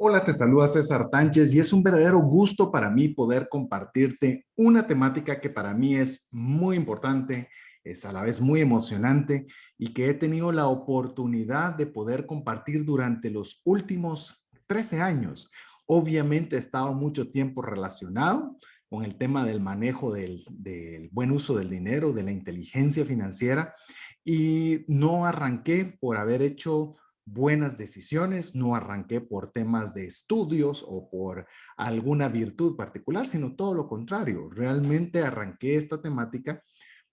Hola, te saluda César Tánchez y es un verdadero gusto para mí poder compartirte una temática que para mí es muy importante, es a la vez muy emocionante y que he tenido la oportunidad de poder compartir durante los últimos 13 años. Obviamente he estado mucho tiempo relacionado con el tema del manejo del buen uso del dinero, de la inteligencia financiera y no arranqué por haber hecho buenas decisiones, no arranqué por temas de estudios o por alguna virtud particular, sino todo lo contrario. Realmente arranqué esta temática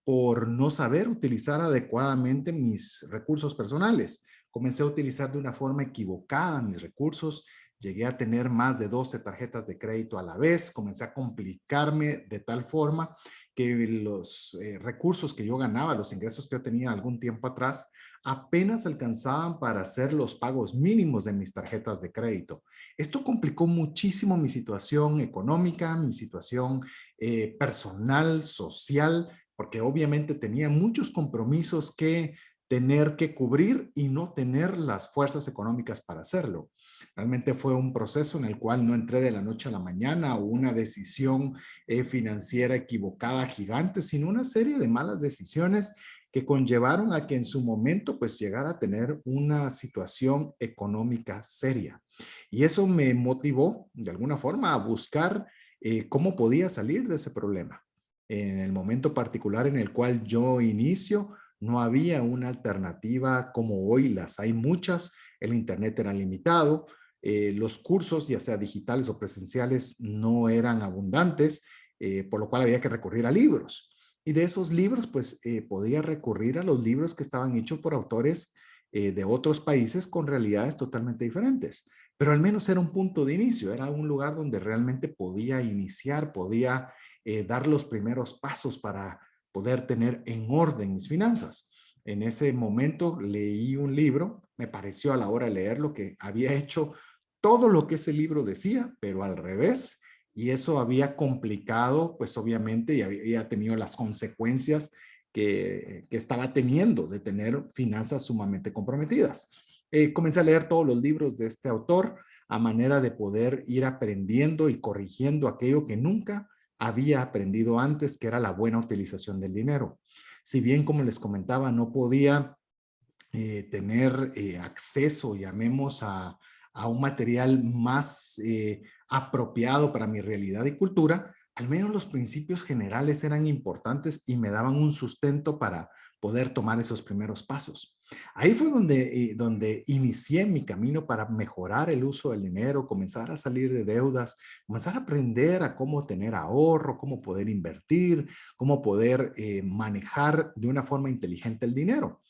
por no saber utilizar adecuadamente mis recursos personales. Comencé a utilizar de una forma equivocada mis recursos, llegué a tener más de 12 tarjetas de crédito a la vez, comencé a complicarme de tal forma que los recursos que yo ganaba, los ingresos que yo tenía algún tiempo atrás, apenas alcanzaban para hacer los pagos mínimos de mis tarjetas de crédito. Esto complicó muchísimo mi situación económica, mi situación personal, social, porque obviamente tenía muchos compromisos que tener que cubrir y no tener las fuerzas económicas para hacerlo. Realmente fue un proceso en el cual no entré de la noche a la mañana o una decisión financiera equivocada gigante, sino una serie de malas decisiones que conllevaron a que en su momento pues llegara a tener una situación económica seria. Y eso me motivó de alguna forma a buscar cómo podía salir de ese problema. En el momento particular en el cual yo inicio, no había una alternativa como hoy las hay muchas. El internet era limitado, los cursos, ya sea digitales o presenciales, no eran abundantes, por lo cual había que recurrir a libros. Y de esos libros, pues podía recurrir a los libros que estaban hechos por autores de otros países con realidades totalmente diferentes. Pero al menos era un punto de inicio, era un lugar donde realmente podía iniciar, podía dar los primeros pasos para poder tener en orden mis finanzas. En ese momento leí un libro, me pareció a la hora de leerlo que había hecho todo lo que ese libro decía, pero al revés, y eso había complicado, pues obviamente, y había tenido las consecuencias que estaba teniendo de tener finanzas sumamente comprometidas. Comencé a leer todos los libros de este autor a manera de poder ir aprendiendo y corrigiendo aquello que nunca había aprendido antes, que era la buena utilización del dinero. Si bien, como les comentaba, no podía tener acceso, llamemos a un material más apropiado para mi realidad y cultura, al menos los principios generales eran importantes y me daban un sustento para poder tomar esos primeros pasos. Ahí fue donde inicié mi camino para mejorar el uso del dinero, comenzar a salir de deudas, comenzar a aprender a cómo tener ahorro, cómo poder invertir, cómo poder manejar de una forma inteligente el dinero.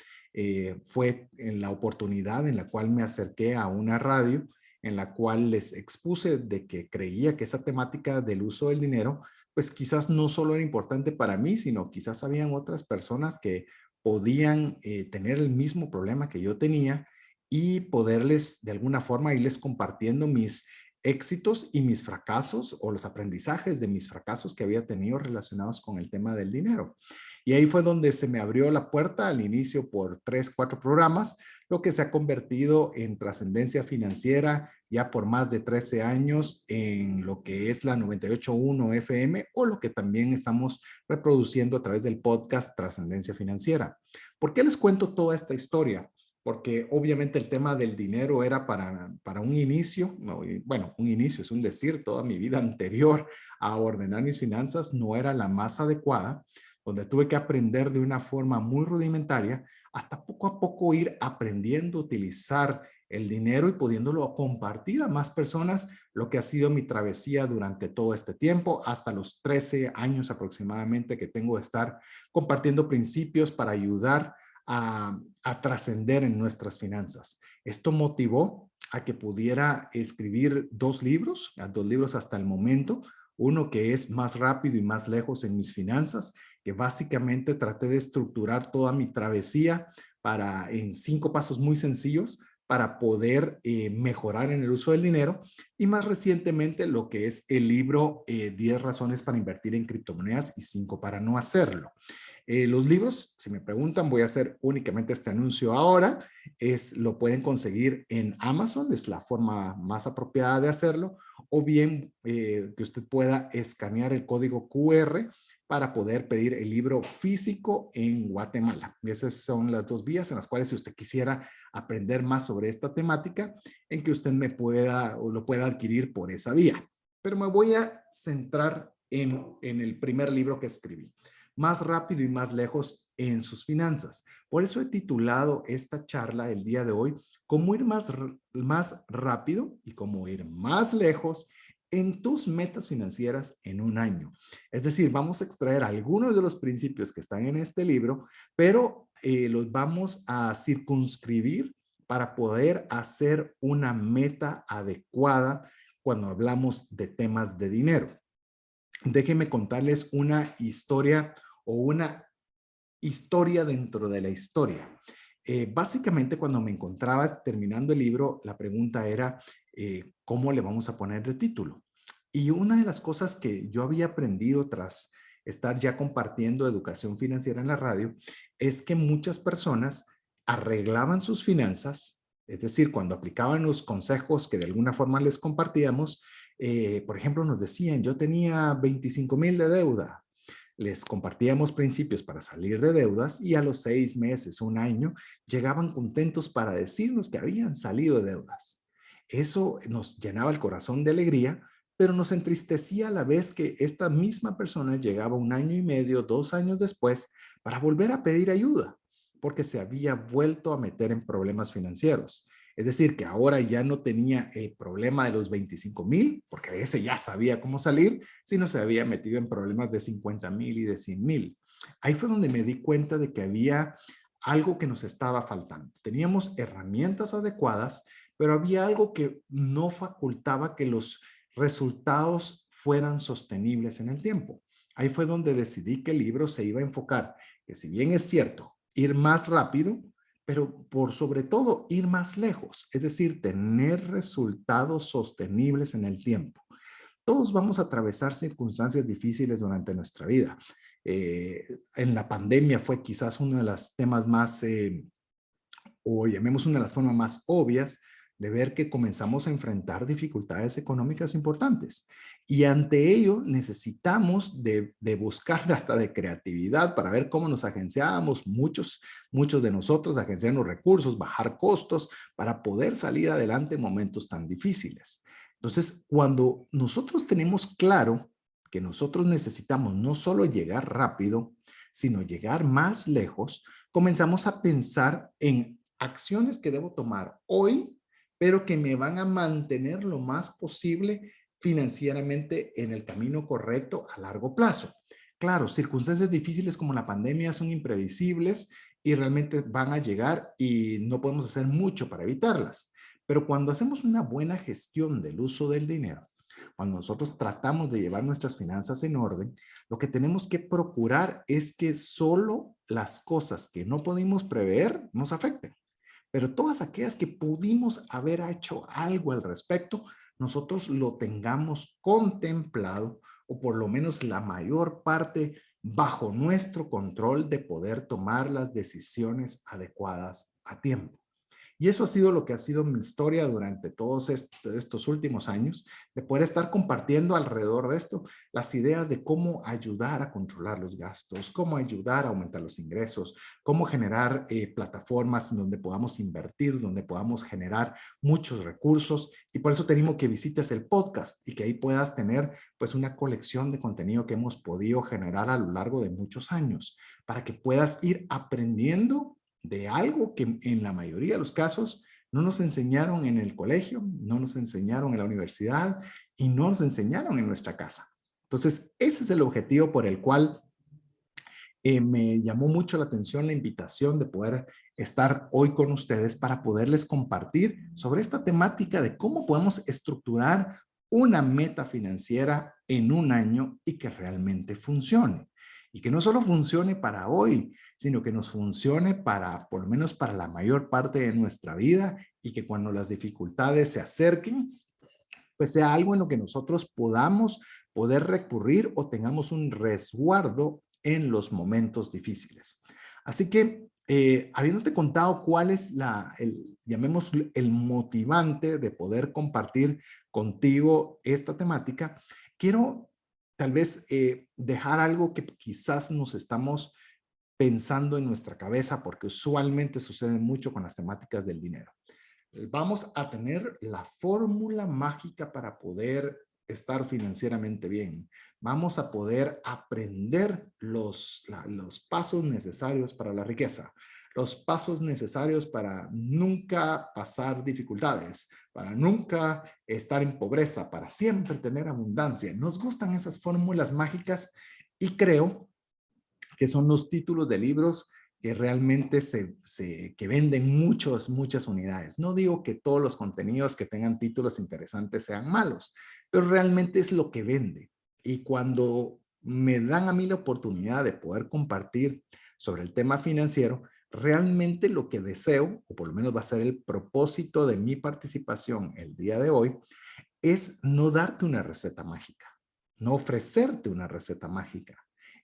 Fue en la oportunidad en la cual me acerqué a una radio en la cual les expuse de que creía que esa temática del uso del dinero, pues quizás no solo era importante para mí, sino quizás habían otras personas que podían tener el mismo problema que yo tenía y poderles de alguna forma irles compartiendo mis éxitos y mis fracasos o los aprendizajes de mis fracasos que había tenido relacionados con el tema del dinero. Y ahí fue donde se me abrió la puerta al inicio por 3, 4 programas, lo que se ha convertido en Trascendencia Financiera ya por más de 13 años en lo que es la 98.1 FM o lo que también estamos reproduciendo a través del podcast Trascendencia Financiera. ¿Por qué les cuento toda esta historia? Porque obviamente el tema del dinero era para un inicio, no, bueno, un inicio es un decir, toda mi vida anterior a ordenar mis finanzas no era la más adecuada, donde tuve que aprender de una forma muy rudimentaria hasta poco a poco ir aprendiendo a utilizar el dinero y pudiéndolo compartir a más personas, lo que ha sido mi travesía durante todo este tiempo, hasta los 13 años aproximadamente que tengo de estar compartiendo principios para ayudar a trascender en nuestras finanzas. Esto motivó a que pudiera escribir dos libros hasta el momento, uno que es Más rápido y más lejos en mis finanzas, que básicamente traté de estructurar toda mi travesía en 5 pasos muy sencillos para poder mejorar en el uso del dinero, y más recientemente lo que es el libro 10 razones para invertir en criptomonedas y 5 para no hacerlo. Los libros, si me preguntan, voy a hacer únicamente este anuncio ahora, lo pueden conseguir en Amazon, es la forma más apropiada de hacerlo, o bien que usted pueda escanear el código QR para poder pedir el libro físico en Guatemala. Y esas son las dos vías en las cuales si usted quisiera aprender más sobre esta temática, en que usted me pueda o lo pueda adquirir por esa vía. Pero me voy a centrar en el primer libro que escribí, Más rápido y más lejos en sus finanzas. Por eso he titulado esta charla el día de hoy, Cómo ir más rápido y cómo ir más lejos en tus metas financieras en un año. Es decir, vamos a extraer algunos de los principios que están en este libro, pero los vamos a circunscribir para poder hacer una meta adecuada cuando hablamos de temas de dinero. Déjenme contarles una historia o una historia dentro de la historia. Básicamente, cuando me encontraba terminando el libro, la pregunta era, ¿cómo le vamos a poner de título? Y una de las cosas que yo había aprendido tras estar ya compartiendo educación financiera en la radio, es que muchas personas arreglaban sus finanzas, es decir, cuando aplicaban los consejos que de alguna forma les compartíamos, por ejemplo, nos decían, yo tenía 25,000 de deuda, les compartíamos principios para salir de deudas y a los 6 meses, un año, llegaban contentos para decirnos que habían salido de deudas. Eso nos llenaba el corazón de alegría, pero nos entristecía a la vez que esta misma persona llegaba 1 año y medio, 2 años después para volver a pedir ayuda, porque se había vuelto a meter en problemas financieros. Es decir, que ahora ya no tenía el problema de los 25,000, porque ese ya sabía cómo salir, sino se había metido en problemas de 50,000 y de 100,000. Ahí fue donde me di cuenta de que había algo que nos estaba faltando. Teníamos herramientas adecuadas, pero había algo que no facultaba que los resultados fueran sostenibles en el tiempo. Ahí fue donde decidí que el libro se iba a enfocar, que si bien es cierto, ir más rápido, pero por sobre todo ir más lejos, es decir, tener resultados sostenibles en el tiempo. Todos vamos a atravesar circunstancias difíciles durante nuestra vida. En la pandemia fue quizás uno de los temas más, o llamemos una de las formas más obvias, de ver que comenzamos a enfrentar dificultades económicas importantes. Y ante ello necesitamos de buscar hasta de creatividad para ver cómo nos agenciábamos, muchos de nosotros agenciamos recursos, bajar costos para poder salir adelante en momentos tan difíciles. Entonces, cuando nosotros tenemos claro que nosotros necesitamos no solo llegar rápido, sino llegar más lejos, comenzamos a pensar en acciones que debo tomar hoy, pero que me van a mantener lo más posible financieramente en el camino correcto a largo plazo. Claro, circunstancias difíciles como la pandemia son imprevisibles y realmente van a llegar y no podemos hacer mucho para evitarlas. Pero cuando hacemos una buena gestión del uso del dinero, cuando nosotros tratamos de llevar nuestras finanzas en orden, lo que tenemos que procurar es que solo las cosas que no pudimos prever nos afecten. Pero todas aquellas que pudimos haber hecho algo al respecto, nosotros lo tengamos contemplado o por lo menos la mayor parte bajo nuestro control de poder tomar las decisiones adecuadas a tiempo. Y eso ha sido lo que ha sido mi historia durante todos estos últimos años, de poder estar compartiendo alrededor de esto las ideas de cómo ayudar a controlar los gastos, cómo ayudar a aumentar los ingresos, cómo generar plataformas donde podamos invertir, donde podamos generar muchos recursos. Y por eso te animo que visites el podcast y que ahí puedas tener pues una colección de contenido que hemos podido generar a lo largo de muchos años, para que puedas ir aprendiendo de algo que en la mayoría de los casos no nos enseñaron en el colegio, no nos enseñaron en la universidad y no nos enseñaron en nuestra casa. Entonces, ese es el objetivo por el cual me llamó mucho la atención la invitación de poder estar hoy con ustedes para poderles compartir sobre esta temática de cómo podemos estructurar una meta financiera en un año y que realmente funcione. Y que no solo funcione para hoy, sino que nos funcione para, por lo menos para la mayor parte de nuestra vida, y que cuando las dificultades se acerquen, pues sea algo en lo que nosotros podamos poder recurrir o tengamos un resguardo en los momentos difíciles. Así que, habiéndote contado cuál es llamémoslo el motivante de poder compartir contigo esta temática, quiero tal vez dejar algo que quizás nos estamos pensando en nuestra cabeza, porque usualmente sucede mucho con las temáticas del dinero. Vamos a tener la fórmula mágica para poder estar financieramente bien. Vamos a poder aprender los pasos necesarios para la riqueza, los pasos necesarios para nunca pasar dificultades, para nunca estar en pobreza, para siempre tener abundancia. Nos gustan esas fórmulas mágicas y creo que son los títulos de libros que realmente que venden muchas unidades. No digo que todos los contenidos que tengan títulos interesantes sean malos, pero realmente es lo que vende. Y cuando me dan a mí la oportunidad de poder compartir sobre el tema financiero, realmente lo que deseo, o por lo menos va a ser el propósito de mi participación el día de hoy, es no darte una receta mágica, no ofrecerte una receta mágica.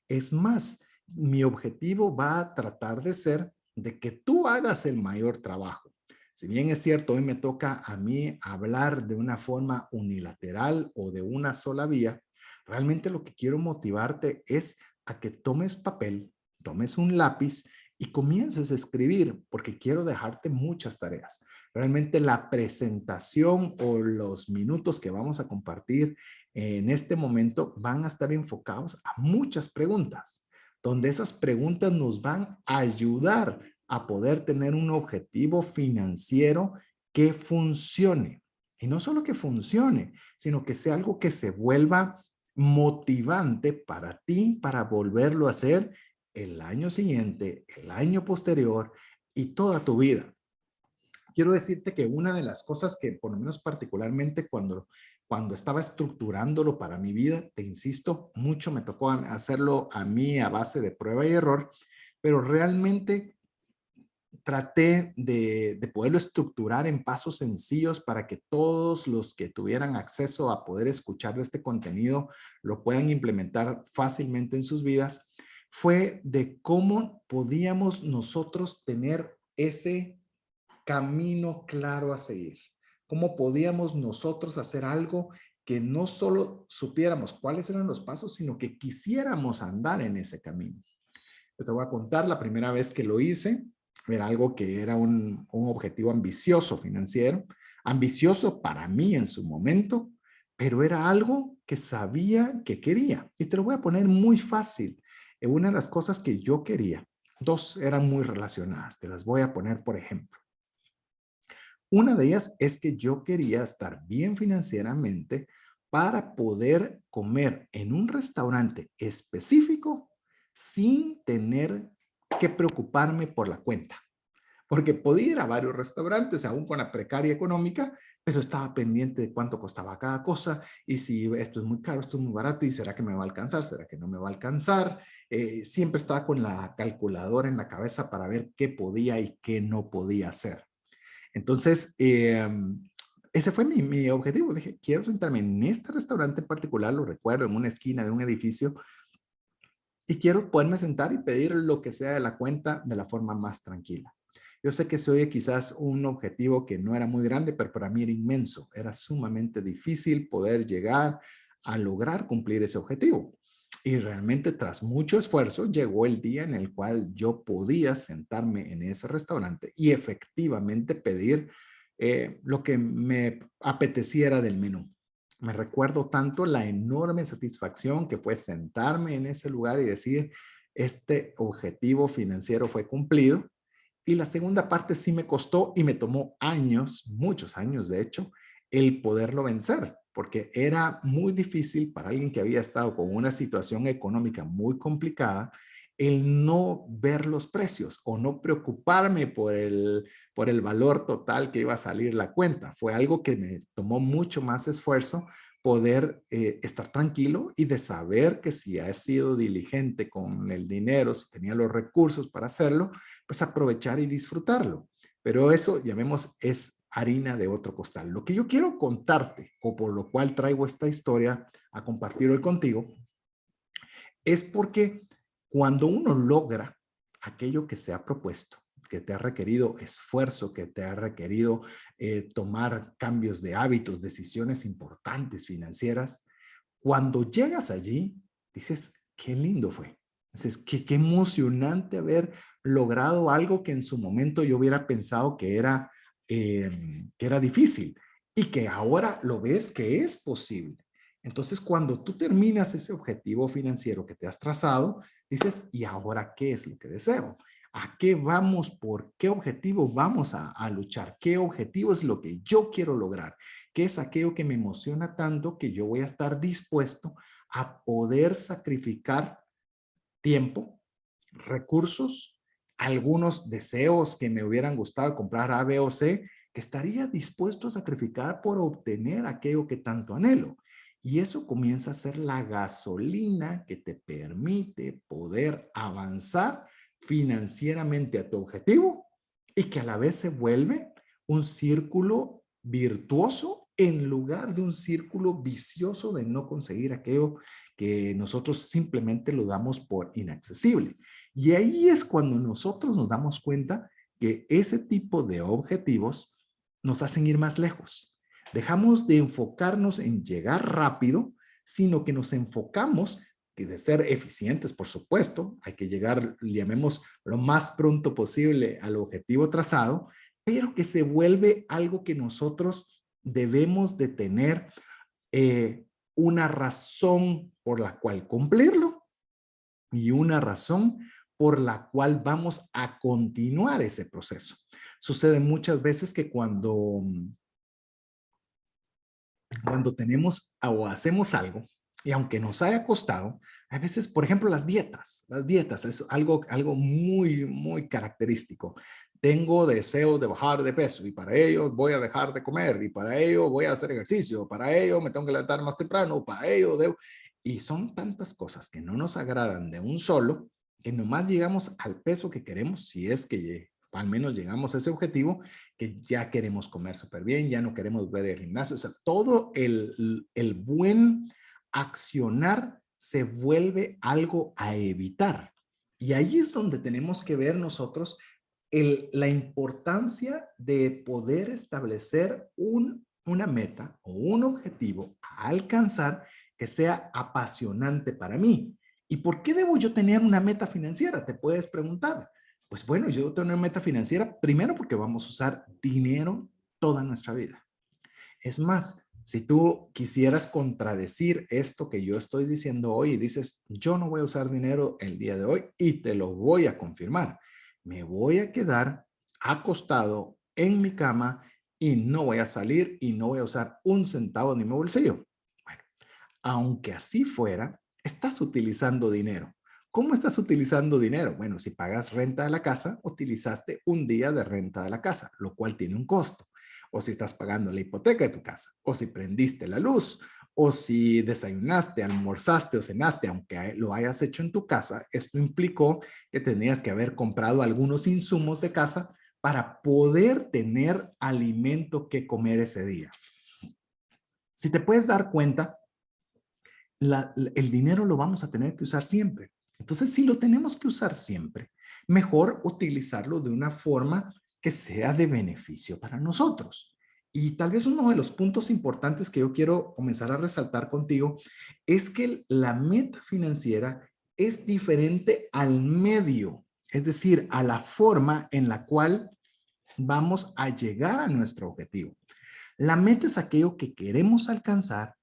Es más, mi objetivo va a tratar de ser de que tú hagas el mayor trabajo. Si bien es cierto, hoy me toca a mí hablar de una forma unilateral o de una sola vía, realmente lo que quiero motivarte es a que tomes papel, tomes un lápiz y comiences a escribir, porque quiero dejarte muchas tareas. Realmente la presentación o los minutos que vamos a compartir en este momento van a estar enfocados a muchas preguntas, donde esas preguntas nos van a ayudar a poder tener un objetivo financiero que funcione. Y no solo que funcione, sino que sea algo que se vuelva motivante para ti, para volverlo a hacer el año siguiente, el año posterior y toda tu vida. Quiero decirte que una de las cosas que, por lo menos particularmente cuando estaba estructurándolo para mi vida, te insisto, mucho me tocó hacerlo a mí a base de prueba y error, pero realmente traté de poderlo estructurar en pasos sencillos para que todos los que tuvieran acceso a poder escuchar este contenido lo puedan implementar fácilmente en sus vidas, fue de cómo podíamos nosotros tener ese camino claro a seguir. ¿Cómo podíamos nosotros hacer algo que no solo supiéramos cuáles eran los pasos, sino que quisiéramos andar en ese camino? Yo te voy a contar la primera vez que lo hice. Era algo que era un objetivo ambicioso financiero, ambicioso para mí en su momento, pero era algo que sabía que quería. Y te lo voy a poner muy fácil. Una de las cosas que yo quería, dos eran muy relacionadas. Te las voy a poner por ejemplo. Una de ellas es que yo quería estar bien financieramente para poder comer en un restaurante específico sin tener que preocuparme por la cuenta. Porque podía ir a varios restaurantes, aún con la precaria económica, pero estaba pendiente de cuánto costaba cada cosa y si esto es muy caro, esto es muy barato y será que me va a alcanzar, será que no me va a alcanzar. Siempre estaba con la calculadora en la cabeza para ver qué podía y qué no podía hacer. Entonces, ese fue mi objetivo. Dije, quiero sentarme en este restaurante en particular, lo recuerdo, en una esquina de un edificio, y quiero poderme sentar y pedir lo que sea de la cuenta de la forma más tranquila. Yo sé que se oye quizás un objetivo que no era muy grande, pero para mí era inmenso. Era sumamente difícil poder llegar a lograr cumplir ese objetivo. Y realmente tras mucho esfuerzo llegó el día en el cual yo podía sentarme en ese restaurante y efectivamente pedir lo que me apeteciera del menú. Me recuerdo tanto la enorme satisfacción que fue sentarme en ese lugar y decir, este objetivo financiero fue cumplido. Y la segunda parte sí me costó y me tomó años, muchos años de hecho, el poderlo vencer, porque era muy difícil para alguien que había estado con una situación económica muy complicada, el no ver los precios o no preocuparme por el valor total que iba a salir la cuenta. Fue algo que me tomó mucho más esfuerzo poder estar tranquilo y de saber que si he sido diligente con el dinero, si tenía los recursos para hacerlo, pues aprovechar y disfrutarlo. Pero eso, llamemos, es harina de otro costal. Lo que yo quiero contarte, o por lo cual traigo esta historia a compartir hoy contigo, es porque Cuando uno logra aquello que se ha propuesto, que te ha requerido esfuerzo, que te ha requerido tomar cambios de hábitos, decisiones importantes financieras, cuando llegas allí, dices, qué lindo fue. Dices, qué emocionante haber logrado algo que en su momento yo hubiera pensado que era difícil y que ahora lo ves que es posible. Entonces, cuando tú terminas ese objetivo financiero que te has trazado, dices, ¿y ahora qué es lo que deseo? ¿A qué vamos? ¿Por qué objetivo vamos a luchar? ¿Qué objetivo es lo que yo quiero lograr? ¿Qué es aquello que me emociona tanto que yo voy a estar dispuesto a poder sacrificar tiempo, recursos, algunos deseos que me hubieran gustado comprar A, B o C, que estaría dispuesto a sacrificar por obtener aquello que tanto anhelo? Y eso comienza a ser la gasolina que te permite poder avanzar financieramente a tu objetivo y que a la vez se vuelve un círculo virtuoso en lugar de un círculo vicioso de no conseguir aquello que nosotros simplemente lo damos por inaccesible. Y ahí es cuando nosotros nos damos cuenta que ese tipo de objetivos nos hacen ir más lejos. Dejamos de enfocarnos en llegar rápido, sino que nos enfocamos que de ser eficientes, por supuesto, hay que llegar, llamemos, lo más pronto posible al objetivo trazado, pero que se vuelve algo que nosotros debemos de tener una razón por la cual cumplirlo y una razón por la cual vamos a continuar ese proceso. Sucede muchas veces que cuando tenemos o hacemos algo, y aunque nos haya costado, a veces, por ejemplo, las dietas es algo muy, muy característico. Tengo deseo de bajar de peso y para ello voy a dejar de comer y para ello voy a hacer ejercicio, para ello me tengo que levantar más temprano, para ello debo... Y son tantas cosas que no nos agradan de un solo, que nomás llegamos al peso que queremos, si es que al menos llegamos a ese objetivo, que ya queremos comer súper bien, ya no queremos ver el gimnasio, o sea, todo el buen accionar se vuelve algo a evitar. Y ahí es donde tenemos que ver nosotros la importancia de poder establecer una meta o un objetivo a alcanzar que sea apasionante para mí. ¿Y por qué debo yo tener una meta financiera? Te puedes preguntar. Pues bueno, yo tengo una meta financiera primero porque vamos a usar dinero toda nuestra vida. Es más, si tú quisieras contradecir esto que yo estoy diciendo hoy y dices, yo no voy a usar dinero el día de hoy y te lo voy a confirmar. Me voy a quedar acostado en mi cama y no voy a salir y no voy a usar un centavo de mi bolsillo. Bueno, aunque así fuera, estás utilizando dinero. ¿Cómo estás utilizando dinero? Bueno, si pagas renta de la casa, utilizaste un día de renta de la casa, lo cual tiene un costo. O si estás pagando la hipoteca de tu casa, o si prendiste la luz, o si desayunaste, almorzaste o cenaste, aunque lo hayas hecho en tu casa, esto implicó que tenías que haber comprado algunos insumos de casa para poder tener alimento que comer ese día. Si te puedes dar cuenta, el dinero lo vamos a tener que usar siempre. Entonces, si lo tenemos que usar siempre, mejor utilizarlo de una forma que sea de beneficio para nosotros. Y tal vez uno de los puntos importantes que yo quiero comenzar a resaltar contigo es que la meta financiera es diferente al medio, es decir, a la forma en la cual vamos a llegar a nuestro objetivo. La meta es aquello que queremos alcanzar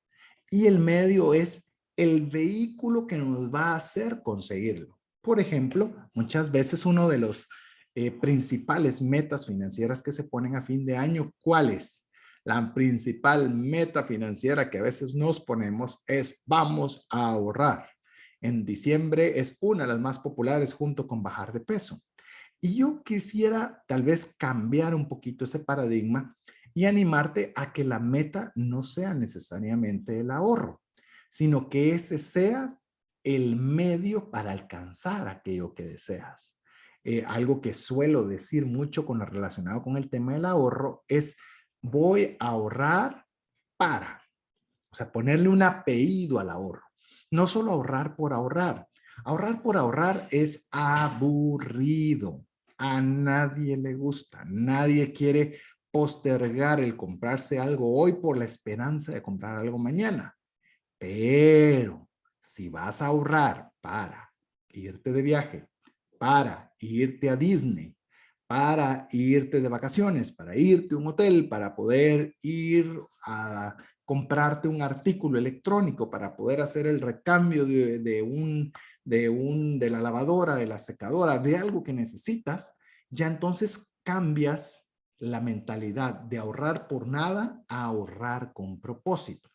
y el medio es el vehículo que nos va a hacer conseguirlo. Por ejemplo, muchas veces uno de los principales metas financieras que se ponen a fin de año, ¿cuál es? La principal meta financiera que a veces nos ponemos es vamos a ahorrar. En diciembre es una de las más populares junto con bajar de peso. Y yo quisiera tal vez cambiar un poquito ese paradigma y animarte a que la meta no sea necesariamente el ahorro, sino que ese sea el medio para alcanzar aquello que deseas. Algo que suelo decir mucho con lo relacionado con el tema del ahorro es voy a ahorrar para, o sea, ponerle un apellido al ahorro. No solo ahorrar por ahorrar, Ahorrar por ahorrar es aburrido. A nadie le gusta. Nadie quiere postergar el comprarse algo hoy por la esperanza de comprar algo mañana. Pero si vas a ahorrar para irte de viaje, para irte a Disney, para irte de vacaciones, para irte a un hotel, para poder ir a comprarte un artículo electrónico, para poder hacer el recambio de la lavadora, de la secadora, de algo que necesitas, ya entonces cambias la mentalidad de ahorrar por nada a ahorrar con propósito.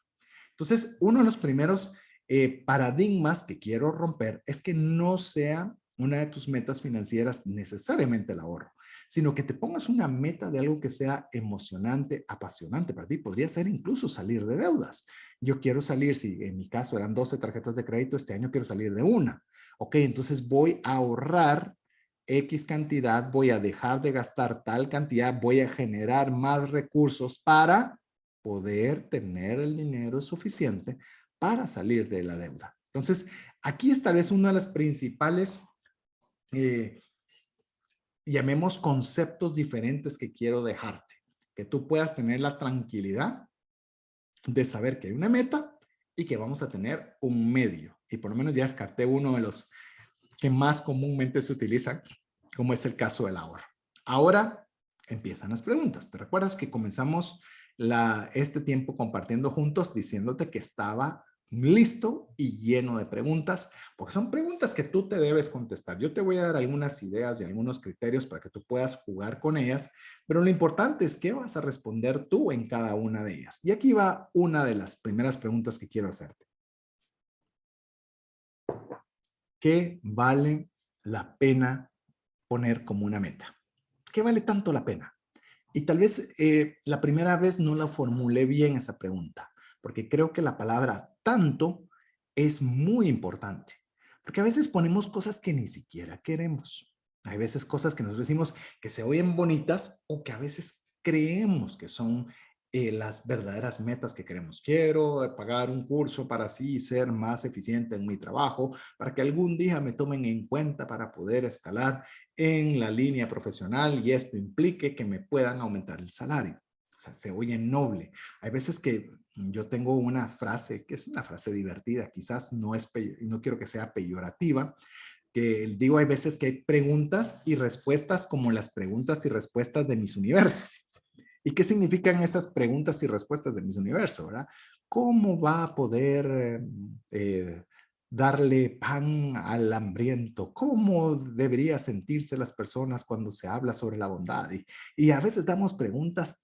Entonces, uno de los primeros paradigmas que quiero romper es que no sea una de tus metas financieras necesariamente el ahorro, sino que te pongas una meta de algo que sea emocionante, apasionante para ti. Podría ser incluso salir de deudas. Yo quiero salir, si en mi caso eran 12 tarjetas de crédito, este año quiero salir de una. Ok, entonces voy a ahorrar X cantidad, voy a dejar de gastar tal cantidad, voy a generar más recursos para poder tener el dinero suficiente para salir de la deuda. Entonces, aquí es tal vez una de las principales, llamemos conceptos diferentes que quiero dejarte. Que tú puedas tener la tranquilidad de saber que hay una meta y que vamos a tener un medio. Y por lo menos ya descarté uno de los que más comúnmente se utilizan, como es el caso del ahorro. Ahora empiezan las preguntas. ¿Te recuerdas que comenzamos este tiempo compartiendo juntos diciéndote que estaba listo y lleno de preguntas? Porque son preguntas que tú te debes contestar. Yo te voy a dar algunas ideas y algunos criterios para que tú puedas jugar con ellas, pero lo importante es qué vas a responder tú en cada una de ellas. Y aquí va una de las primeras preguntas que quiero hacerte. ¿Qué vale la pena poner como una meta? ¿Qué vale tanto la pena? Y tal vez la primera vez no la formulé bien esa pregunta, porque creo que la palabra tanto es muy importante, porque a veces ponemos cosas que ni siquiera queremos. Hay veces cosas que nos decimos que se oyen bonitas o que a veces creemos que son las verdaderas metas que queremos. Quiero pagar un curso para así ser más eficiente en mi trabajo, para que algún día me tomen en cuenta para poder escalar en la línea profesional y esto implique que me puedan aumentar el salario. O sea, se oye noble. Hay veces que yo tengo una frase que es una frase divertida, quizás no quiero que sea peyorativa, que digo, hay veces que hay preguntas y respuestas como las preguntas y respuestas de Miss Universo. ¿Y qué significan esas preguntas y respuestas de Miss Universo, verdad? ¿Cómo va a poder darle pan al hambriento? ¿Cómo deberían sentirse las personas cuando se habla sobre la bondad? Y a veces damos preguntas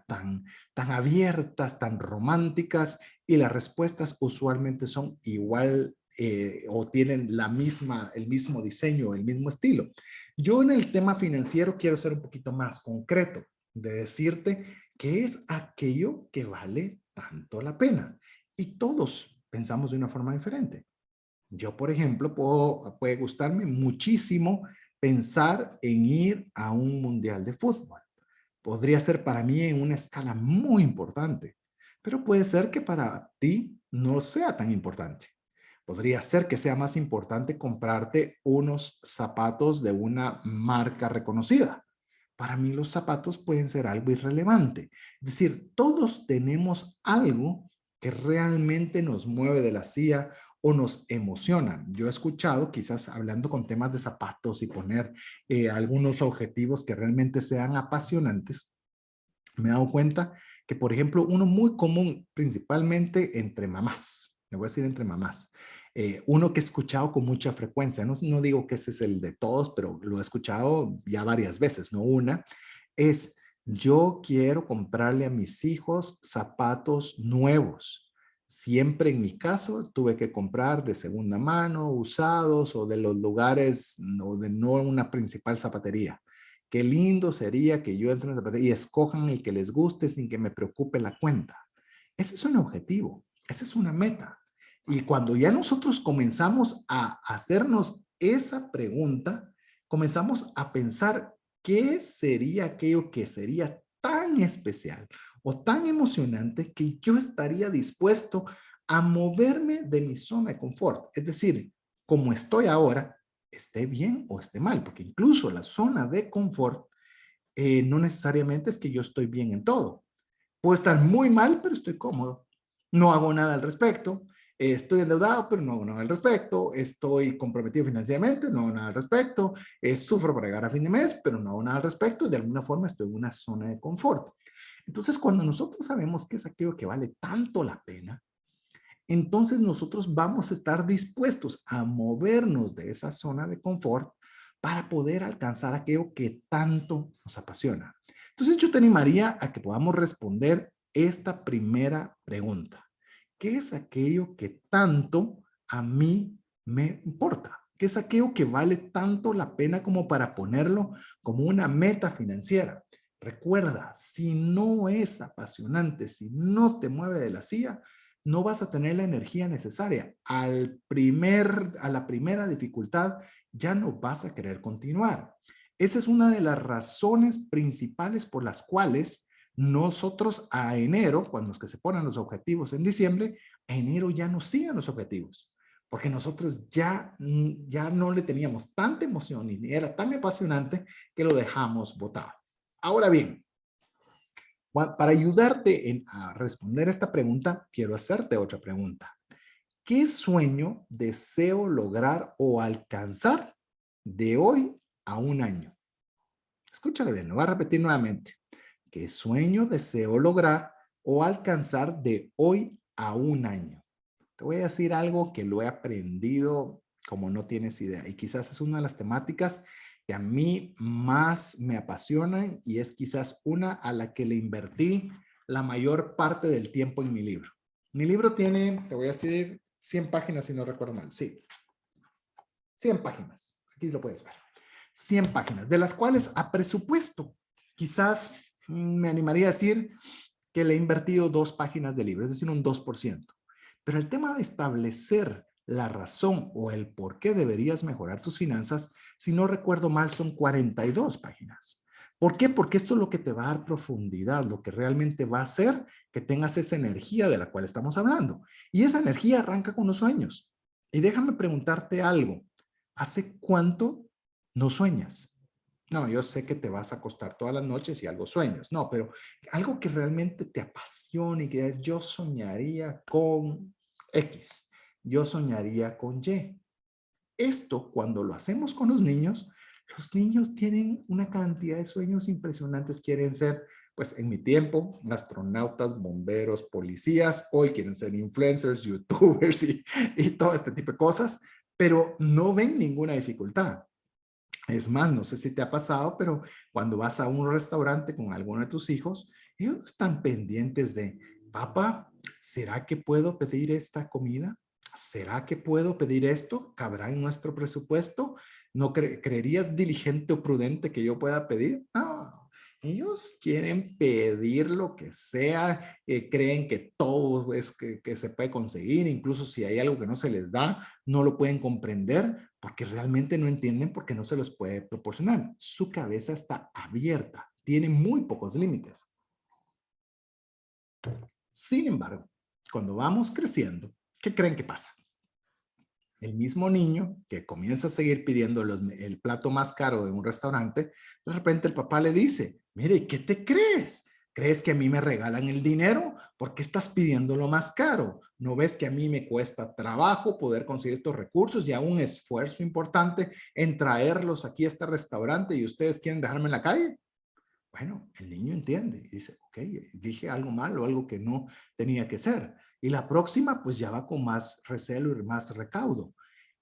tan abiertas, tan románticas, y las respuestas usualmente son igual o tienen el mismo diseño, el mismo estilo. Yo en el tema financiero quiero ser un poquito más concreto, de decirte qué es aquello que vale tanto la pena. Y todos pensamos de una forma diferente. Yo, por ejemplo, puede gustarme muchísimo pensar en ir a un mundial de fútbol. Podría ser para mí en una escala muy importante, pero puede ser que para ti no sea tan importante. Podría ser que sea más importante comprarte unos zapatos de una marca reconocida. Para mí los zapatos pueden ser algo irrelevante. Es decir, todos tenemos algo que realmente nos mueve de la silla o nos emociona. Yo he escuchado, quizás hablando con temas de zapatos y poner algunos objetivos que realmente sean apasionantes, me he dado cuenta que, por ejemplo, uno muy común, principalmente entre mamás, le voy a decir entre mamás, uno que he escuchado con mucha frecuencia, no digo que ese es el de todos, pero lo he escuchado ya varias veces, no una, es yo quiero comprarle a mis hijos zapatos nuevos. Siempre en mi caso tuve que comprar de segunda mano, usados o de los lugares o de no una principal zapatería. Qué lindo sería que yo entre en una zapatería y escojan el que les guste sin que me preocupe la cuenta. Ese es un objetivo, esa es una meta. Y cuando ya nosotros comenzamos a hacernos esa pregunta, comenzamos a pensar qué sería aquello que sería tan especial o tan emocionante que yo estaría dispuesto a moverme de mi zona de confort. Es decir, como estoy ahora, esté bien o esté mal, porque incluso la zona de confort no necesariamente es que yo estoy bien en todo. Puedo estar muy mal, pero estoy cómodo. No hago nada al respecto. Estoy endeudado, pero no hago nada al respecto. Estoy comprometido financieramente, no hago nada al respecto. Sufro para llegar a fin de mes, pero no hago nada al respecto. De alguna forma estoy en una zona de confort. Entonces, cuando nosotros sabemos que es aquello que vale tanto la pena, entonces nosotros vamos a estar dispuestos a movernos de esa zona de confort para poder alcanzar aquello que tanto nos apasiona. Entonces yo te animaría a que podamos responder esta primera pregunta. ¿Qué es aquello que tanto a mí me importa? ¿Qué es aquello que vale tanto la pena como para ponerlo como una meta financiera? Recuerda, si no es apasionante, si no te mueve de la silla, no vas a tener la energía necesaria. A la primera dificultad ya no vas a querer continuar. Esa es una de las razones principales por las cuales nosotros a enero, cuando es que se ponen los objetivos en diciembre, a enero ya no siguen los objetivos, porque nosotros ya no le teníamos tanta emoción y era tan apasionante que lo dejamos botado. Ahora bien, para ayudarte a responder esta pregunta, quiero hacerte otra pregunta. ¿Qué sueño deseo lograr o alcanzar de hoy a un año? Escúchalo bien, lo voy a repetir nuevamente. ¿Qué sueño deseo lograr o alcanzar de hoy a un año? Te voy a decir algo que lo he aprendido como no tienes idea. Y quizás es una de las temáticas que a mí más me apasionan y es quizás una a la que le invertí la mayor parte del tiempo en mi libro. Mi libro tiene, te voy a decir, 100 páginas si no recuerdo mal. Sí, 100 páginas. Aquí lo puedes ver. 100 páginas, de las cuales a presupuesto, quizás me animaría a decir que le he invertido 2 páginas de libro, es decir, un 2%. Pero el tema de establecer la razón o el por qué deberías mejorar tus finanzas, si no recuerdo mal, son 42 páginas. ¿Por qué? Porque esto es lo que te va a dar profundidad, lo que realmente va a hacer que tengas esa energía de la cual estamos hablando. Y esa energía arranca con los sueños. Y déjame preguntarte algo. ¿Hace cuánto no sueñas? No, yo sé que te vas a acostar todas las noches y algo sueñas. No, pero algo que realmente te apasione y que yo soñaría con X, yo soñaría con Y. Esto, cuando lo hacemos con los niños tienen una cantidad de sueños impresionantes. Quieren ser, pues en mi tiempo, astronautas, bomberos, policías. Hoy quieren ser influencers, youtubers y todo este tipo de cosas, pero no ven ninguna dificultad. Es más, no sé si te ha pasado, pero cuando vas a un restaurante con alguno de tus hijos, ellos están pendientes de, papá, ¿será que puedo pedir esta comida? ¿Será que puedo pedir esto? ¿Cabrá en nuestro presupuesto? ¿No creerías diligente o prudente que yo pueda pedir? No, ellos quieren pedir lo que sea, creen que todo es que se puede conseguir, incluso si hay algo que no se les da, no lo pueden comprender porque realmente no entienden por qué no se los puede proporcionar. Su cabeza está abierta, tiene muy pocos límites. Sin embargo, cuando vamos creciendo, ¿qué creen que pasa? El mismo niño que comienza a seguir pidiendo el plato más caro de un restaurante, de repente el papá le dice, mire, ¿qué te crees? ¿Crees que a mí me regalan el dinero? ¿Por qué estás pidiendo lo más caro? ¿No ves que a mí me cuesta trabajo poder conseguir estos recursos y hago un esfuerzo importante en traerlos aquí a este restaurante y ustedes quieren dejarme en la calle? Bueno, el niño entiende y dice, ok, dije algo malo, algo que no tenía que ser. Y la próxima, pues ya va con más recelo y más recaudo.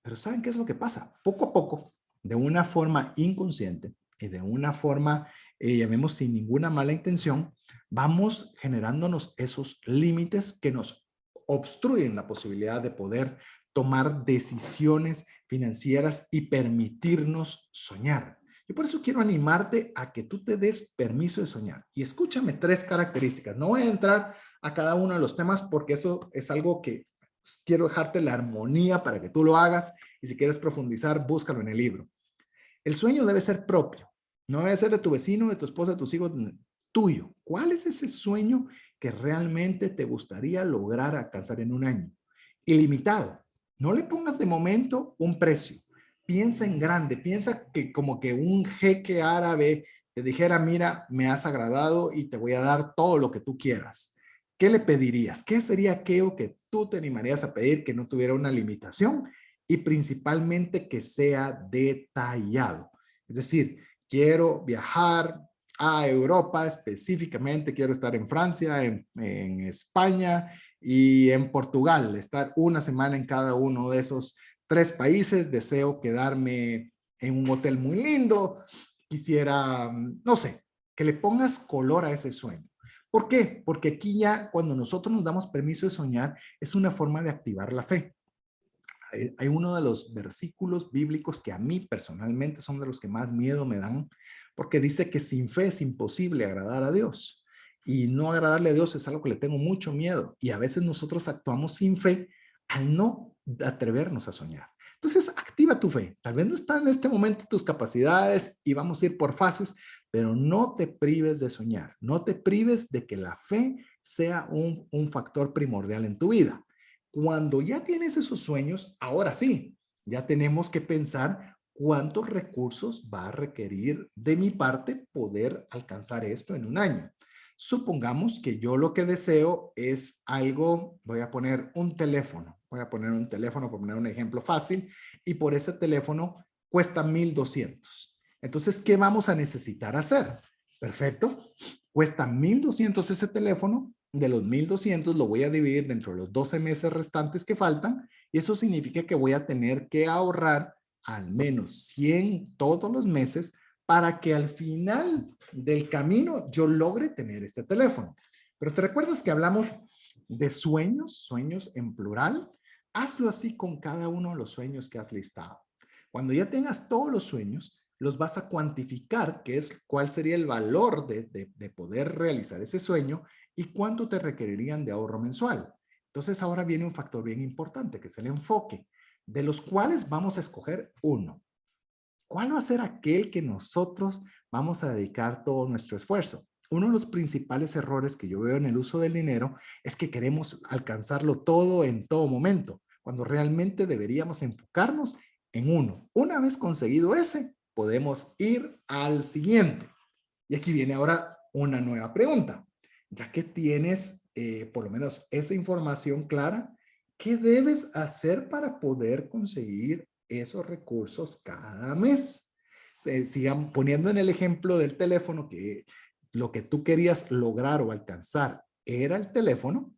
Pero ¿saben qué es lo que pasa? Poco a poco, de una forma inconsciente y de una forma, llamemos sin ninguna mala intención, vamos generándonos esos límites que nos obstruyen la posibilidad de poder tomar decisiones financieras y permitirnos soñar. Y por eso quiero animarte a que tú te des permiso de soñar. Y escúchame 3 características. No voy a entrar a cada uno de los temas porque eso es algo que quiero dejarte la armonía para que tú lo hagas. Y si quieres profundizar, búscalo en el libro. El sueño debe ser propio. No debe ser de tu vecino, de tu esposa, de tus hijos, tuyo. ¿Cuál es ese sueño que realmente te gustaría lograr alcanzar en un año? Ilimitado. No le pongas de momento un precio. Piensa en grande, piensa que como que un jeque árabe te dijera, mira, me has agradado y te voy a dar todo lo que tú quieras. ¿Qué le pedirías? ¿Qué sería aquello que tú te animarías a pedir que no tuviera una limitación y principalmente que sea detallado? Es decir, quiero viajar a Europa específicamente, quiero estar en Francia, en España y en Portugal, estar una semana en cada uno de esos 3 países. Deseo quedarme en un hotel muy lindo. Quisiera, no sé, que le pongas color a ese sueño. ¿Por qué? Porque aquí ya cuando nosotros nos damos permiso de soñar es una forma de activar la fe. Hay uno de los versículos bíblicos que a mí personalmente son de los que más miedo me dan, porque dice que sin fe es imposible agradar a Dios. Y no agradarle a Dios es algo que le tengo mucho miedo. Y a veces nosotros actuamos sin fe al no atrevernos a soñar. Entonces, activa tu fe. Tal vez no está en este momento tus capacidades y vamos a ir por fases, pero no te prives de soñar. No te prives de que la fe sea un factor primordial en tu vida. Cuando ya tienes esos sueños, ahora sí, ya tenemos que pensar cuántos recursos va a requerir de mi parte poder alcanzar esto en un año. Supongamos que yo lo que deseo es algo, voy a poner un teléfono por poner un ejemplo fácil, y por ese teléfono cuesta 1,200. Entonces, ¿qué vamos a necesitar hacer? Perfecto, cuesta 1,200 ese teléfono. De los 1,200 lo voy a dividir dentro de los 12 meses restantes que faltan, y eso significa que voy a tener que ahorrar al menos 100 todos los meses para que al final del camino yo logre tener este teléfono. Pero te recuerdas que hablamos de sueños, sueños en plural. Hazlo así con cada uno de los sueños que has listado. Cuando ya tengas todos los sueños, los vas a cuantificar, que es cuál sería el valor de poder realizar ese sueño y cuánto te requerirían de ahorro mensual. Entonces ahora viene un factor bien importante, que es el enfoque, de los cuales vamos a escoger uno. ¿Cuál va a ser aquel que nosotros vamos a dedicar todo nuestro esfuerzo? Uno de los principales errores que yo veo en el uso del dinero es que queremos alcanzarlo todo en todo momento, cuando realmente deberíamos enfocarnos en uno. Una vez conseguido ese, podemos ir al siguiente. Y aquí viene ahora una nueva pregunta. Ya que tienes por lo menos esa información clara, ¿qué debes hacer para poder conseguir esos recursos cada mes? Sigan poniendo en el ejemplo del teléfono que lo que tú querías lograr o alcanzar era el teléfono,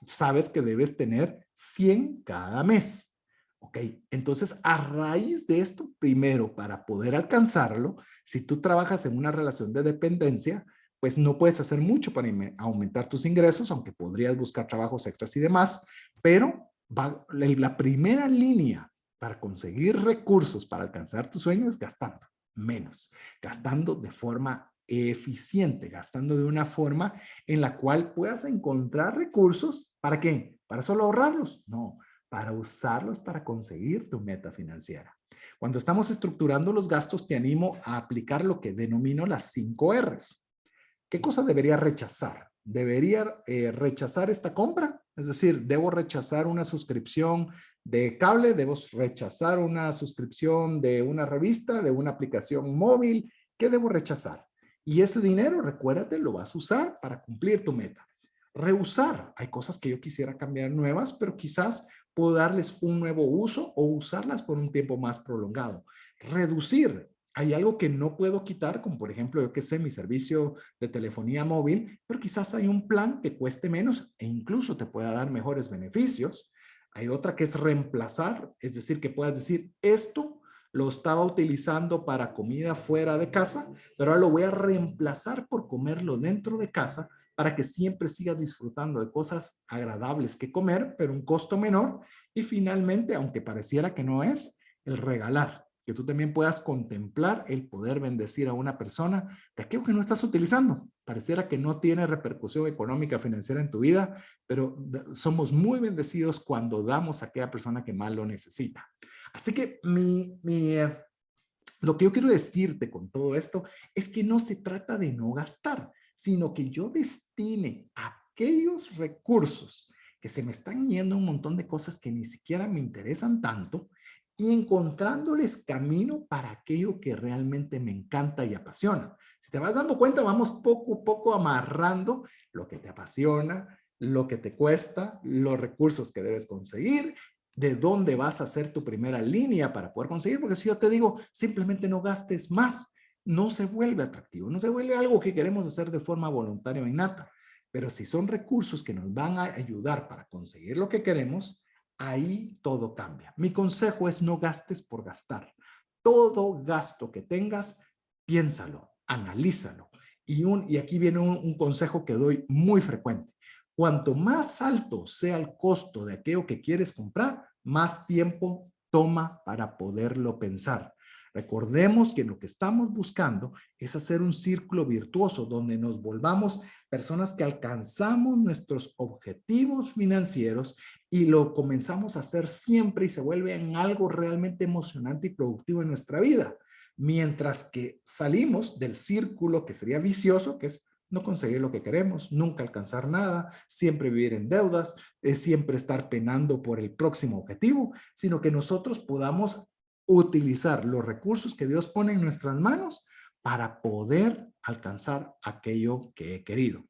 sabes que debes tener 100 cada mes. Ok, entonces a raíz de esto, primero, para poder alcanzarlo, si tú trabajas en una relación de dependencia, pues no puedes hacer mucho para aumentar tus ingresos, aunque podrías buscar trabajos extras y demás, pero la primera línea para conseguir recursos para alcanzar tu sueño es gastando menos, gastando de forma eficiente, gastando de una forma en la cual puedas encontrar recursos. ¿Para qué? ¿Para solo ahorrarlos? No, para usarlos para conseguir tu meta financiera. Cuando estamos estructurando los gastos, te animo a aplicar lo que denomino las 5 R's. ¿Qué cosa debería rechazar? ¿Debería rechazar esta compra? Es decir, ¿debo rechazar una suscripción de cable? ¿Debo rechazar una suscripción de una revista, de una aplicación móvil? ¿Qué debo rechazar? Y ese dinero, recuérdate, lo vas a usar para cumplir tu meta. Reusar. Hay cosas que yo quisiera cambiar nuevas, pero quizás puedo darles un nuevo uso o usarlas por un tiempo más prolongado. Reducir. Hay algo que no puedo quitar, como por ejemplo, yo que sé, mi servicio de telefonía móvil, pero quizás hay un plan que cueste menos e incluso te pueda dar mejores beneficios. Hay otra que es reemplazar, es decir, que puedas decir, esto lo estaba utilizando para comida fuera de casa, pero ahora lo voy a reemplazar por comerlo dentro de casa para que siempre siga disfrutando de cosas agradables que comer, pero un costo menor. Y finalmente, aunque pareciera que no es, el regalar, que tú también puedas contemplar el poder bendecir a una persona de aquello que no estás utilizando. Pareciera que no tiene repercusión económica, financiera en tu vida, pero somos muy bendecidos cuando damos a aquella persona que más lo necesita. Así que lo que yo quiero decirte con todo esto es que no se trata de no gastar, sino que yo destine aquellos recursos que se me están yendo un montón de cosas que ni siquiera me interesan tanto y encontrándoles camino para aquello que realmente me encanta y apasiona. Si te vas dando cuenta, vamos poco a poco amarrando lo que te apasiona, lo que te cuesta, los recursos que debes conseguir, de dónde vas a hacer tu primera línea para poder conseguir, porque si yo te digo, simplemente no gastes más, no se vuelve atractivo, no se vuelve algo que queremos hacer de forma voluntaria o innata. Pero si son recursos que nos van a ayudar para conseguir lo que queremos, ahí todo cambia. Mi consejo es no gastes por gastar. Todo gasto que tengas, piénsalo, analízalo. Y aquí viene un consejo que doy muy frecuente. Cuanto más alto sea el costo de aquello que quieres comprar, más tiempo toma para poderlo pensar. Recordemos que lo que estamos buscando es hacer un círculo virtuoso donde nos volvamos personas que alcanzamos nuestros objetivos financieros y lo comenzamos a hacer siempre y se vuelve en algo realmente emocionante y productivo en nuestra vida. Mientras que salimos del círculo que sería vicioso, que es no conseguir lo que queremos, nunca alcanzar nada, siempre vivir en deudas, siempre estar penando por el próximo objetivo, sino que nosotros podamos utilizar los recursos que Dios pone en nuestras manos para poder alcanzar aquello que he querido.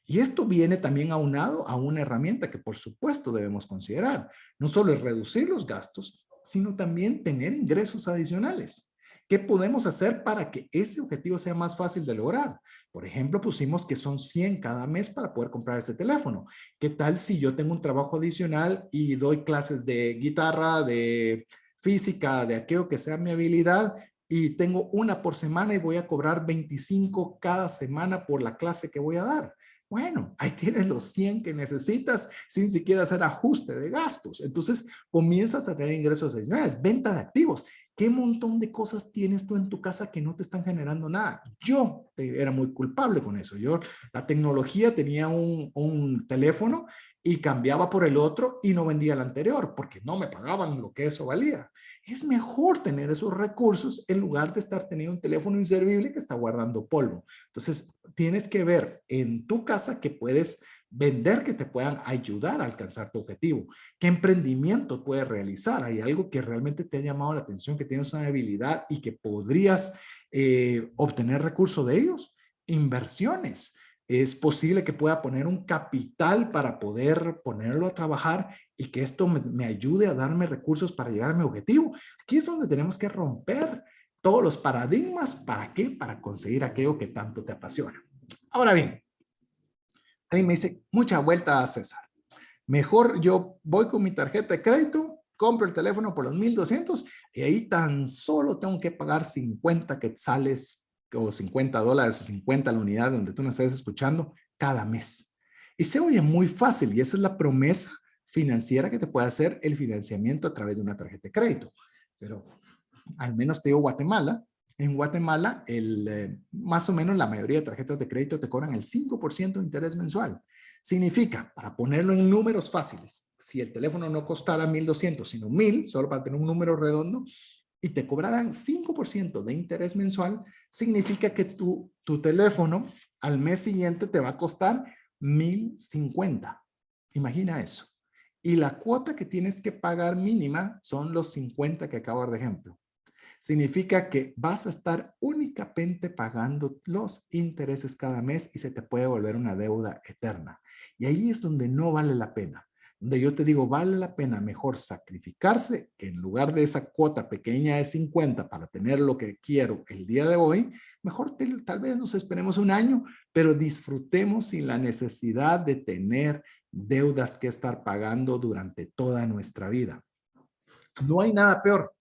Y esto viene también aunado a una herramienta que por supuesto debemos considerar. No solo es reducir los gastos, sino también tener ingresos adicionales. ¿Qué podemos hacer para que ese objetivo sea más fácil de lograr? Por ejemplo, pusimos que son 100 cada mes para poder comprar ese teléfono. ¿Qué tal si yo tengo un trabajo adicional y doy clases de guitarra, de física, de aquello que sea mi habilidad y tengo una por semana y voy a cobrar 25 cada semana por la clase que voy a dar? Bueno, ahí tienes los 100 que necesitas sin siquiera hacer ajuste de gastos. Entonces comienzas a tener ingresos adicionales, venta de activos. ¿Qué montón de cosas tienes tú en tu casa que no te están generando nada? Yo era muy culpable con eso. La tecnología, tenía un teléfono y cambiaba por el otro y no vendía el anterior porque no me pagaban lo que eso valía. Es mejor tener esos recursos en lugar de estar teniendo un teléfono inservible que está guardando polvo. Entonces, tienes que ver en tu casa que puedes vender, que te puedan ayudar a alcanzar tu objetivo. ¿Qué emprendimiento puedes realizar? ¿Hay algo que realmente te ha llamado la atención, que tienes una habilidad y que podrías obtener recursos de ellos? Inversiones. Es posible que pueda poner un capital para poder ponerlo a trabajar y que esto me ayude a darme recursos para llegar a mi objetivo. Aquí es donde tenemos que romper todos los paradigmas. ¿Para qué? Para conseguir aquello que tanto te apasiona. Ahora bien, alguien me dice, mucha vuelta, César. Mejor yo voy con mi tarjeta de crédito, compro el teléfono por los 1,200 y ahí tan solo tengo que pagar 50 quetzales o $50 o 50 la unidad donde tú me estés escuchando cada mes. Y se oye muy fácil y esa es la promesa financiera que te puede hacer el financiamiento a través de una tarjeta de crédito. Pero al menos te digo Guatemala. En Guatemala, más o menos la mayoría de tarjetas de crédito te cobran el 5% de interés mensual. Significa, para ponerlo en números fáciles, si el teléfono no costara 1,200, sino 1,000, solo para tener un número redondo, y te cobraran 5% de interés mensual, significa que tu teléfono al mes siguiente te va a costar 1,050. Imagina eso. Y la cuota que tienes que pagar mínima son los 50 que acabo de dar de ejemplo. Significa que vas a estar únicamente pagando los intereses cada mes y se te puede volver una deuda eterna. Y ahí es donde no vale la pena. Donde yo te digo, vale la pena mejor sacrificarse, que en lugar de esa cuota pequeña de 50 para tener lo que quiero el día de hoy, mejor tal vez nos esperemos un año, pero disfrutemos sin la necesidad de tener deudas que estar pagando durante toda nuestra vida. No hay nada peor,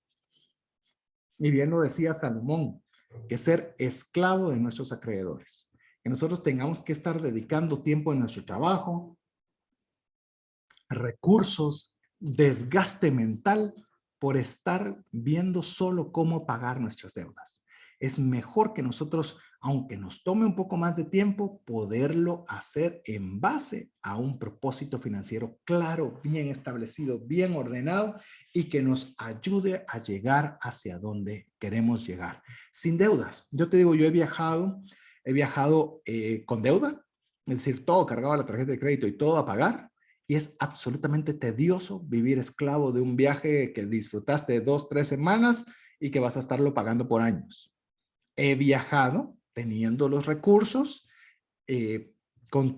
y bien lo decía Salomón, que ser esclavo de nuestros acreedores. Que nosotros tengamos que estar dedicando tiempo en nuestro trabajo, recursos, desgaste mental por estar viendo solo cómo pagar nuestras deudas. Es mejor que nosotros, aunque nos tome un poco más de tiempo, poderlo hacer en base a un propósito financiero claro, bien establecido, bien ordenado y que nos ayude a llegar hacia donde queremos llegar. Sin deudas. Yo te digo, yo he viajado con deuda, es decir, todo cargado a la tarjeta de crédito y todo a pagar. y es absolutamente tedioso vivir esclavo de un viaje que disfrutaste de 2, 3 semanas y que vas a estarlo pagando por años. He viajado teniendo los recursos, eh,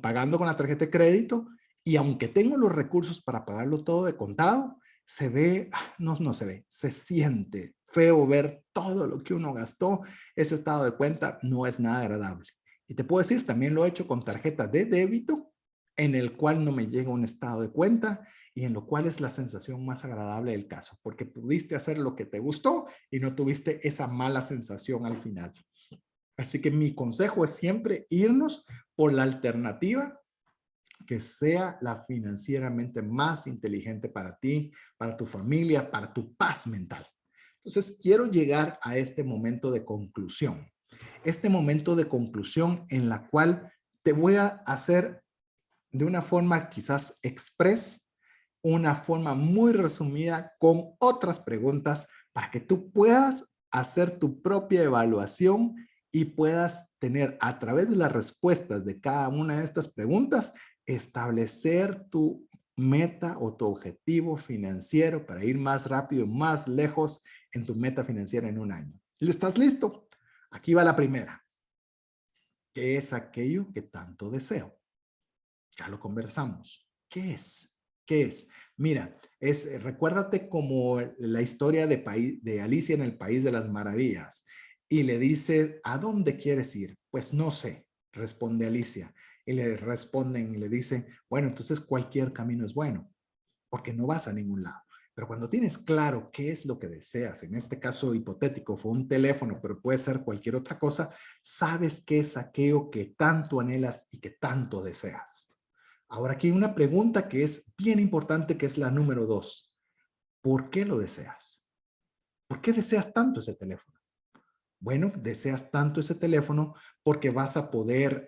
pagando con la tarjeta de crédito, y aunque tengo los recursos para pagarlo todo de contado, se ve, no se ve, se siente feo ver todo lo que uno gastó. Ese estado de cuenta no es nada agradable. Y te puedo decir, también lo he hecho con tarjeta de débito, en el cual no me llega un estado de cuenta y en lo cual es la sensación más agradable del caso, porque pudiste hacer lo que te gustó y no tuviste esa mala sensación al final. Así que mi consejo es siempre irnos por la alternativa que sea la financieramente más inteligente para ti, para tu familia, para tu paz mental. Entonces, quiero llegar a este momento de conclusión. Este momento de conclusión en la cual te voy a hacer de una forma quizás express, una forma muy resumida con otras preguntas para que tú puedas hacer tu propia evaluación y puedas tener a través de las respuestas de cada una de estas preguntas, establecer tu meta o tu objetivo financiero para ir más rápido, más lejos en tu meta financiera en un año. ¿Estás listo? Aquí va la primera. ¿Qué es aquello que tanto deseo? Ya lo conversamos. ¿Qué es? ¿Qué es? Mira, recuérdate como la historia de Alicia en el País de las Maravillas. Y le dice, ¿a dónde quieres ir? Pues no sé, responde Alicia. Y le responden y le dicen, bueno, entonces cualquier camino es bueno, porque no vas a ningún lado. Pero cuando tienes claro qué es lo que deseas, en este caso hipotético fue un teléfono, pero puede ser cualquier otra cosa, sabes qué es aquello que tanto anhelas y que tanto deseas. Ahora aquí hay una pregunta que es bien importante, que es la número 2. ¿Por qué lo deseas? ¿Por qué deseas tanto ese teléfono? Bueno, deseas tanto ese teléfono porque vas a poder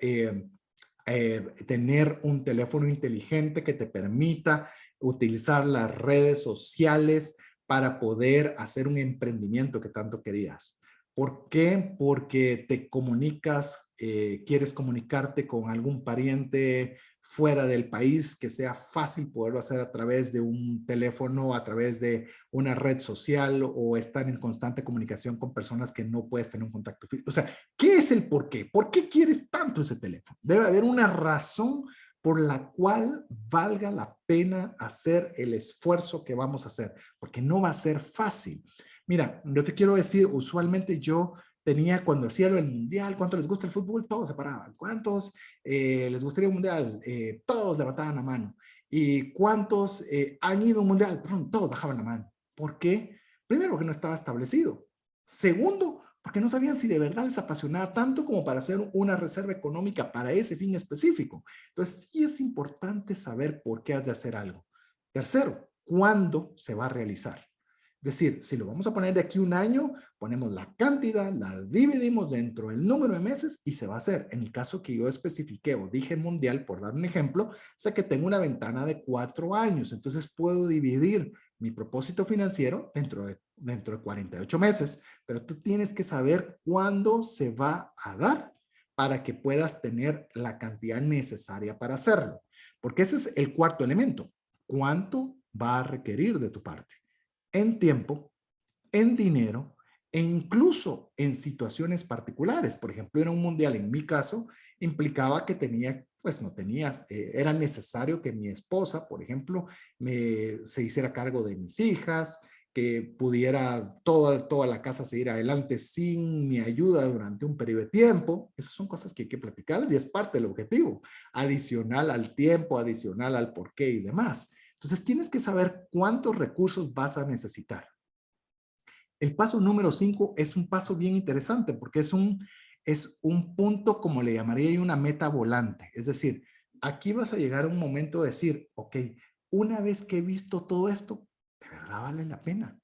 tener un teléfono inteligente que te permita utilizar las redes sociales para poder hacer un emprendimiento que tanto querías. ¿Por qué? Porque te comunicas, quieres comunicarte con algún pariente fuera del país, que sea fácil poderlo hacer a través de un teléfono, a través de una red social, o estar en constante comunicación con personas que no puedes tener un contacto físico. O sea, ¿qué es el por qué? ¿Por qué quieres tanto ese teléfono? Debe haber una razón por la cual valga la pena hacer el esfuerzo que vamos a hacer, porque no va a ser fácil. Mira, yo te quiero decir, usualmente yo tenía, cuando hacía el mundial, ¿cuánto les gusta el fútbol? Todos se paraban. ¿Cuántos les gustaría un mundial? Todos levantaban la mano. ¿Y cuántos han ido a un mundial? Perdón, todos bajaban la mano. ¿Por qué? Primero, porque no estaba establecido. Segundo, porque no sabían si de verdad les apasionaba tanto como para hacer una reserva económica para ese fin específico. Entonces, sí es importante saber por qué has de hacer algo. Tercero, ¿cuándo se va a realizar? Es decir, si lo vamos a poner de aquí un año, ponemos la cantidad, la dividimos dentro del número de meses y se va a hacer. En el caso que yo especifiqué o dije mundial, por dar un ejemplo, sé que tengo una ventana de 4 años, entonces puedo dividir mi propósito financiero dentro de 48 meses, pero tú tienes que saber cuándo se va a dar para que puedas tener la cantidad necesaria para hacerlo. Porque ese es el cuarto elemento. ¿Cuánto va a requerir de tu parte? En tiempo, en dinero e incluso en situaciones particulares. Por ejemplo, era un mundial, en mi caso, implicaba que tenía, pues no tenía, era necesario que mi esposa, por ejemplo, se hiciera cargo de mis hijas, que pudiera toda la casa seguir adelante sin mi ayuda durante un periodo de tiempo. Esas son cosas que hay que platicarles y es parte del objetivo, adicional al tiempo, adicional al porqué y demás. Entonces tienes que saber cuántos recursos vas a necesitar. El paso número 5 es un paso bien interesante porque es un punto, como le llamaría yo, una meta volante. Es decir, aquí vas a llegar a un momento de decir, ok, una vez que he visto todo esto, ¿de verdad vale la pena?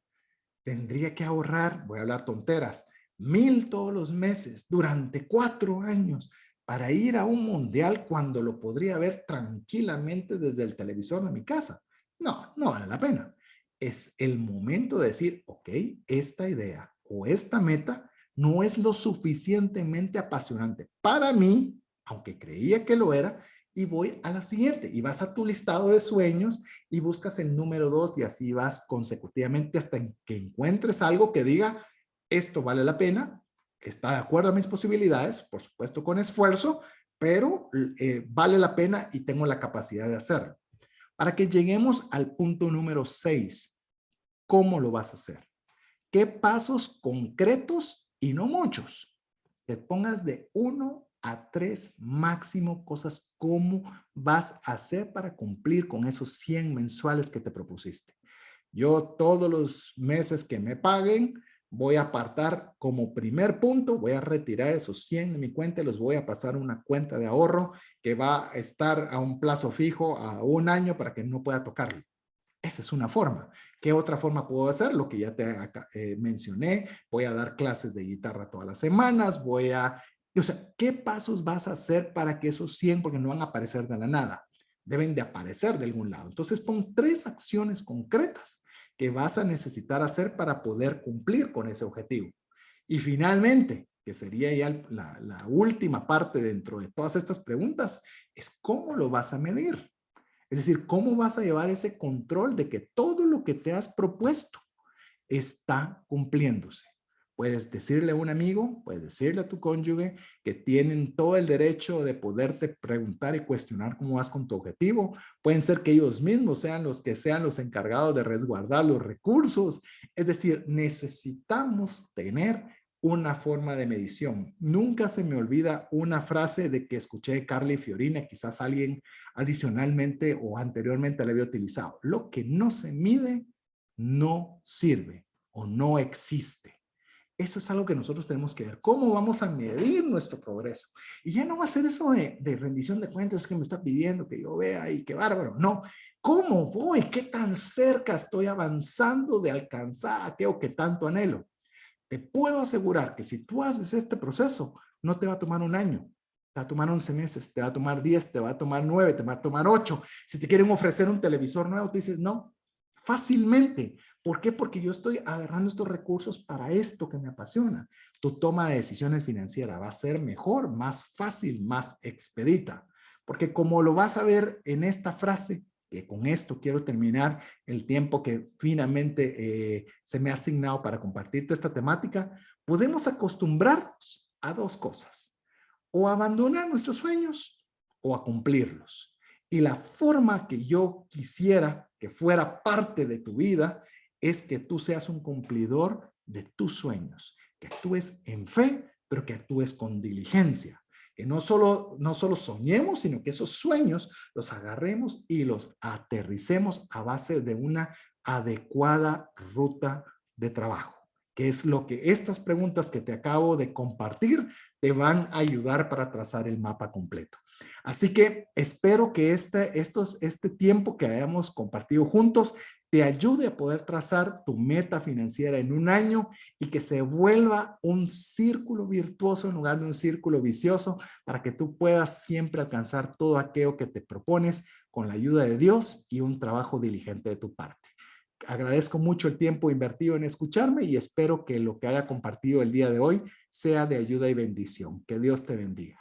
Tendría que ahorrar, voy a hablar tonteras, 1,000 todos los meses durante 4 años para ir a un mundial cuando lo podría ver tranquilamente desde el televisor de mi casa. No, no vale la pena. Es el momento de decir, ok, esta idea o esta meta no es lo suficientemente apasionante para mí, aunque creía que lo era, y voy a la siguiente. Y vas a tu listado de sueños y buscas el número 2 y así vas consecutivamente hasta que encuentres algo que diga, esto vale la pena, está de acuerdo a mis posibilidades, por supuesto con esfuerzo, pero vale la pena y tengo la capacidad de hacerlo. Para que lleguemos al punto número 6, ¿cómo lo vas a hacer? ¿Qué pasos concretos y no muchos? Te pongas de 1 a 3 máximo cosas, cómo vas a hacer para cumplir con esos 100 mensuales que te propusiste. Yo todos los meses que me paguen, voy a apartar como primer punto, voy a retirar esos 100 de mi cuenta y los voy a pasar a una cuenta de ahorro que va a estar a un plazo fijo a un año para que no pueda tocarlo. Esa es una forma. ¿Qué otra forma puedo hacer? Lo que ya te mencioné, voy a dar clases de guitarra todas las semanas, o sea, ¿qué pasos vas a hacer para que esos 100, porque no van a aparecer de la nada, deben de aparecer de algún lado? Entonces pon 3 acciones concretas que vas a necesitar hacer para poder cumplir con ese objetivo. Y finalmente, que sería ya la última parte dentro de todas estas preguntas, es cómo lo vas a medir. Es decir, ¿cómo vas a llevar ese control de que todo lo que te has propuesto está cumpliéndose? Puedes decirle a un amigo, puedes decirle a tu cónyuge que tienen todo el derecho de poderte preguntar y cuestionar cómo vas con tu objetivo. Pueden ser que ellos mismos sean los encargados de resguardar los recursos. Es decir, necesitamos tener una forma de medición. Nunca se me olvida una frase de que escuché de Carly Fiorina, quizás alguien adicionalmente o anteriormente la había utilizado. Lo que no se mide no sirve o no existe. Eso es algo que nosotros tenemos que ver. ¿Cómo vamos a medir nuestro progreso? Y ya no va a ser eso de rendición de cuentas que me está pidiendo que yo vea y qué bárbaro. No. ¿Cómo voy? ¿Qué tan cerca estoy avanzando de alcanzar aquello que tanto anhelo? Te puedo asegurar que si tú haces este proceso, no te va a tomar un año, te va a tomar 11 meses, te va a tomar 10, te va a tomar 9, te va a tomar 8. Si te quieren ofrecer un televisor nuevo, tú dices no, fácilmente. ¿Por qué? Porque yo estoy agarrando estos recursos para esto que me apasiona. Tu toma de decisiones financieras va a ser mejor, más fácil, más expedita. Porque como lo vas a ver en esta frase, que con esto quiero terminar el tiempo que finalmente se me ha asignado para compartirte esta temática, podemos acostumbrarnos a 2 cosas, o a abandonar nuestros sueños o a cumplirlos. Y la forma que yo quisiera que fuera parte de tu vida es que tú seas un cumplidor de tus sueños, que actúes en fe, pero que actúes con diligencia. Que no solo soñemos, sino que esos sueños los agarremos y los aterricemos a base de una adecuada ruta de trabajo, que es lo que estas preguntas que te acabo de compartir te van a ayudar para trazar el mapa completo. Así que espero que este tiempo que hayamos compartido juntos te ayude a poder trazar tu meta financiera en un año y que se vuelva un círculo virtuoso en lugar de un círculo vicioso para que tú puedas siempre alcanzar todo aquello que te propones con la ayuda de Dios y un trabajo diligente de tu parte. Agradezco mucho el tiempo invertido en escucharme y espero que lo que haya compartido el día de hoy sea de ayuda y bendición. Que Dios te bendiga.